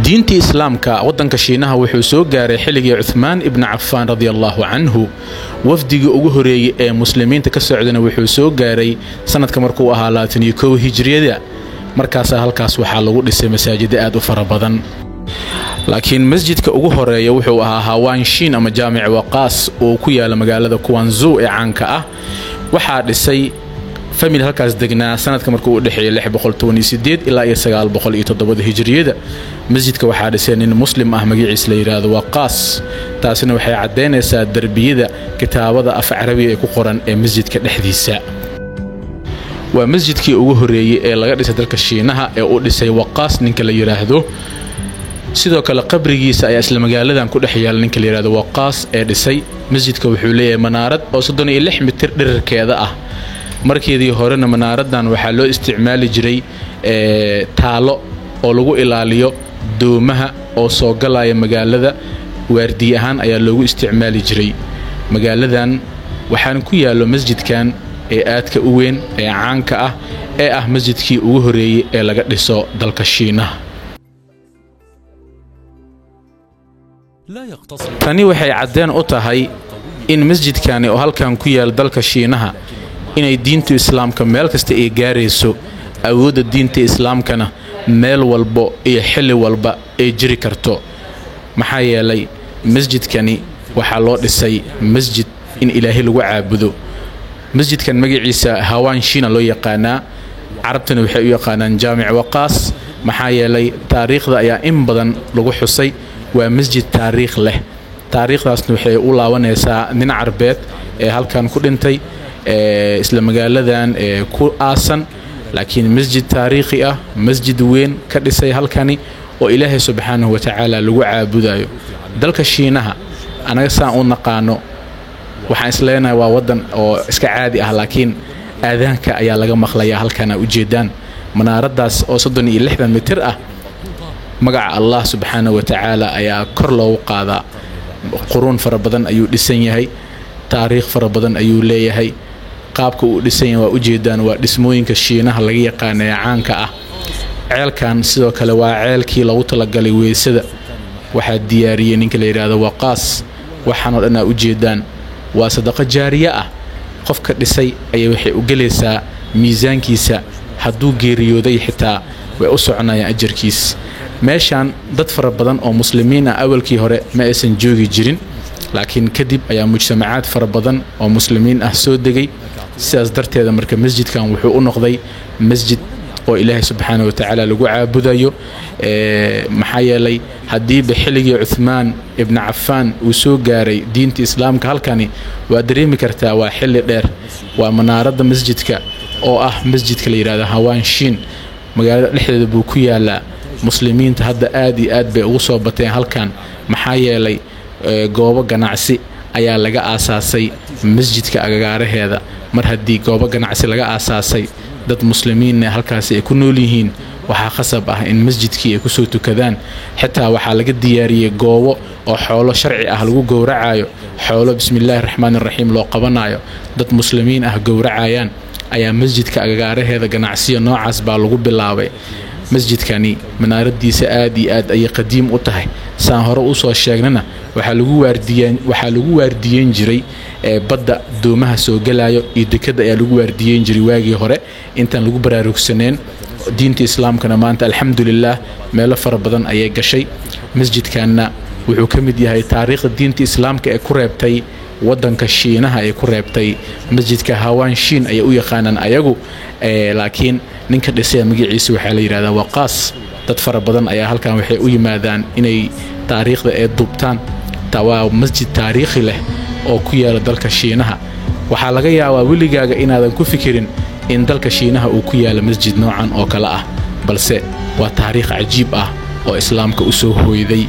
diinta islaamka wadanka Shiinaha wuxuu soo gaaray xilligii Uthman ibn Affan radiyallahu anhu wafdiga ugu horeeyay ee muslimiinta ka socdana wuxuu soo gaaray sanadka markuu ahaa 21 hijriyada markaas halkaas waxa lagu dhisay masaajid aad u fara badan laakiin masjidka ugu horeeya wuxuu ahaa Hawanshin ama Jaamic Waqas oo ku yaala magaalada Quanzhou ee caanka ah waxa dhisay family halkaas degnaa sanadka markuu u dhaxeeyay 628 ilaa 907 hijriyada masjidka waxa dhisay nin muslim ah magaciisa la yiraahdo Waqas taasina waxay cadeynaysaa darbiyada kitaabada af Carabi ee ku qoran ee masjidka dhexdiisa waa masjidkii ugu horeeyay ee laga dhisay dalka Shiinaha ee uu dhisay Waqas ninka la yiraahdo sidoo kale qabrigiisa ayaa isla magaaladan ku dhaxyaal ninka la yiraahdo Waqas ee dhisay masjidka wuxuu leeyahay manaarad oo 36 mitir dhererkeeda ah markeedii horena manaaradan waxa loo isticmaali jiray taalo oo lagu ilaaliyo doomaha oo soo galaya magaalada waardiye ahaan ayaa loogu isticmaali jiray magaaladan waxaan ku yaalo masjidkan ee aadka u weyn ee caanka ah ee ah masjidkii ugu horeeyay ee laga dhiso dalka Shiinaha tani waxay cadeen u tahay in masjidkani oo halkan ku yaal dalka Shiinaha inay diinta islaamka meel kasta ay gaarayso awoodda diinta islaamkana meel walba iyo xilli walba ay jiri karto maxaa yeelay masjidkani waxa loo dhisay masjid in ilaahay lagu caabudo masjidkan magaciisa Hawanshin loo yaqaana carabtana waxay u yaqaanaan Jaamic Waqas maxaa yeelay taariikhda ayaa in badan lagu xusay waa masjid taariikh leh taariikhdaasna waxay u laabanaysaa nin carbeed ee halkan ku dhintay isla magaaladan ku aasan laakiin masjid taariikhi ah masjid weyn ka dhisay halkani oo Ilaahay subhanahu wa ta'ala lagu caabudayo dalka Shiinaha anaga saan u naqaano waxaan isleenahay waa wadan oo iska caadi ah laakiin aadaanka ayaa laga maqlayaa halkana u jeedaan manaaradaas oo 36 mitir ah magaca Allah subhanahu wa ta'ala ayaa kor loo qaadaa qurun fara badan ayuu dhisan yahay taariikh fara badan ayuu leeyahay qaabka uu dhisan yahay waa u jeedaan waa dhismooyinka Shiinaha laga yaqaan ee caanka ah ceelkan sidoo kale waa ceelkii lagu talagalay weesada waxa diyaariyay ninka la yiraahdo Waqas waxaan oo dhan u jeedaan waa sadaqa jaariya ah qofka dhisay ayay waxay u galaysaa miisaankiisa hadduu geeriyooday xitaa way u soconayaan ajarkiis meeshan dad fara badan oo muslimiin ah awalkii hore ma aysan joogi jirin laakiin kadib ayaa mujtamacaad fara badan oo muslimiin ah soo degay sidaas darteeda marka masjidkan wuxuu u noqday masjid oo Ilaahay subhanahu wa ta'ala lagu caabudayo maxaa yeelay hadii xilligii Uthman ibn Affan uu soo gaaray diinta islaamka halkani waa dareemi kartaa waa xilli dheer waa manaarada masjidka oo ah masjidka la yiraahdo Hawanshin magaalada dhexdeeda buu ku yaalaa muslimiinta hadda aad iyo aad bay ugu soo bateen halkan maxaa yeelay goobo ganacsi ayaa laga aasaasay masjidka agagaaraheeda mar hadii goobo ganacsi laga aasaasay dad muslimiin halkaas ay ku nool yihiin waxa khasab ah in masjidkii ay ku soo tukadaan xitaa waxa laga diyaariyay goobo oo xoolo sharci ah lagu gowracayo xoolo bismillaahir rahmaanir rahiim loo qabanayo dad muslimiin ah gowracayaan ayaa masjidka agagaaraheeda ganacsiyo noocaas baa lagu bilaabay masjidkani manaaradiisa aad iyo aad ay qadiim u tahay saan hore u soo sheegnana waxa lagu waardiyeen jiray badda doomaha soo galayo iyo dekada ayaa lagu waardiyeen jiray waagii hore intaan lagu baraarugsaneen diinta islaamkana maanta alxamdulillah meel fara badan ayay gashay masjidkana wuxuu ka mid yahay taariikhda diinta islaamka ee ku reebtay wadanka Shiinaha ay ku reebtay masjidka Hawanshin ay u yaqaanaan ayagu laakiin ninka dhisay magaciisa waxa la yiraahdaa Waqas dad fara badan ayaa halkan waxay u yimaadaan inay taariikhda ee dubtaan tawaa masjid taariikhi leh oo ku yaala dalka Shiinaha waxa laga yaabaa weligaaga inaadan ku fikirin in dalka Shiinaha uu ku yaala masjid noocan oo kala ah balse waa taariikh cajiib ah oo islaamka u soo hooyday